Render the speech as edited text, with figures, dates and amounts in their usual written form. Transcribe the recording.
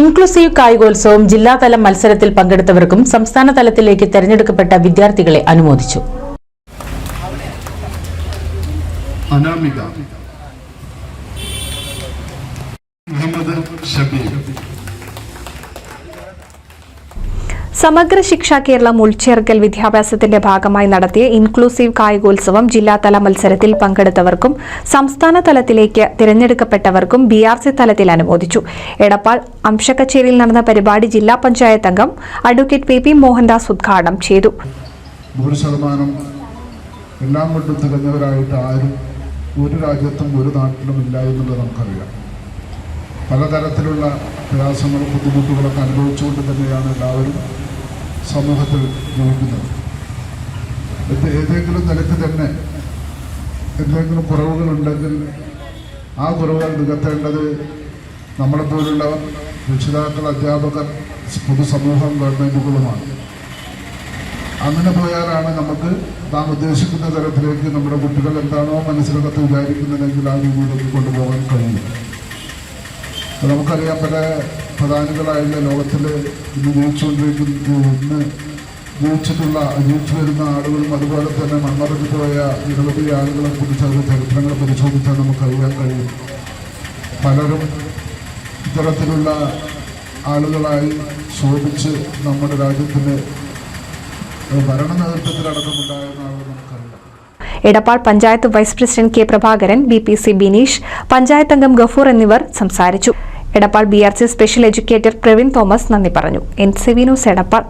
Inclusive കായികോത്സവം ജില്ലാതല മത്സരത്തിൽ പങ്കെടുത്തവർക്കും സംസ്ഥാന തലത്തിലേക്ക് തെരഞ്ഞെടുക്കപ്പെട്ട വിദ്യാർത്ഥികളെ അനുമോദിച്ചു. അനാമിക, മുഹമ്മദ് ഷബീർ. സമഗ്ര ശിക്ഷ കേരളം ഉൾച്ചേർക്കൽ വിദ്യാഭ്യാസത്തിന്റെ ഭാഗമായി നടത്തിയ ഇൻക്ലൂസീവ് കായികോത്സവം ജില്ലാതല മത്സരത്തിൽ പങ്കെടുത്തവർക്കും സംസ്ഥാന തലത്തിലേക്ക് തിരഞ്ഞെടുക്കപ്പെട്ടവർക്കും BRC തലത്തിൽ അനുമോദിച്ചു. എടപ്പാൾ അംശക്കച്ചേരിയിൽ നടന്ന പരിപാടി ജില്ലാ പഞ്ചായത്ത് അംഗം അഡ്വക്കേറ്റ് PP മോഹൻദാസ് ഉദ്ഘാടനം ചെയ്തു. 100% എല്ലാം കൊണ്ടും തികഞ്ഞവരായിട്ട് ആരും ഒരു രാജ്യത്തും ഒരു നാട്ടിലും ഇല്ല എന്നുള്ളത് നമുക്കറിയാം. പലതരത്തിലുള്ള പ്രയാസങ്ങളും ബുദ്ധിമുട്ടുകളൊക്കെ അനുഭവിച്ചുകൊണ്ട് തന്നെയാണ് എല്ലാവരും സമൂഹത്തിൽ ജീവിക്കുന്നത്. ഏതെങ്കിലും നിലയ്ക്ക് തന്നെ എന്തെങ്കിലും കുറവുകളുണ്ടെങ്കിൽ ആ കുറവുകൾ നികത്തേണ്ടത് നമ്മളെപ്പോലുള്ള രക്ഷിതാക്കൾ, അധ്യാപകർ, പൊതുസമൂഹം, ഗവൺമെൻറ്റുകളുമാണ്. അങ്ങനെ പോയാലാണ് നമുക്ക് നാം ഉദ്ദേശിക്കുന്ന തരത്തിലേക്ക് നമ്മുടെ കുട്ടികൾ എന്താണോ മനസ്സിലകത്ത് വിചാരിക്കുന്നതെങ്കിൽ ആ രീതിയിലേക്ക് കൊണ്ടുപോകാൻ കഴിയും. നമുക്കറിയാം, പല പ്രധാനികളായുള്ള ലോകത്തിൽ ഇന്ന് ജീവിച്ചു വരുന്ന ആളുകളും അതുപോലെ തന്നെ മൺമറഞ്ഞു പോയ നിരവധി ആളുകളെ കുറിച്ച് അവരുടെ ചരിത്രങ്ങൾ പരിശോധിച്ചാൽ നമുക്കറിയാൻ കഴിയും. പലരും ഇത്തരത്തിലുള്ള ആളുകളായി ശോഭിച്ച് നമ്മുടെ രാജ്യത്തിൻ്റെ ഭരണ നേതൃത്വത്തിലടക്കമുണ്ടായിരുന്ന ആളുകൾ നമുക്കറിയാം. Edappal panchayat vice president K Prabhakaran, BPC Bineesh, panchayat അംഗം ഗഫൂർ എന്നിവർ സംസാരിച്ചു. Edappal BRC special educator Praveen Thomas നന്ദി പറഞ്ഞു. NCV news Edappal.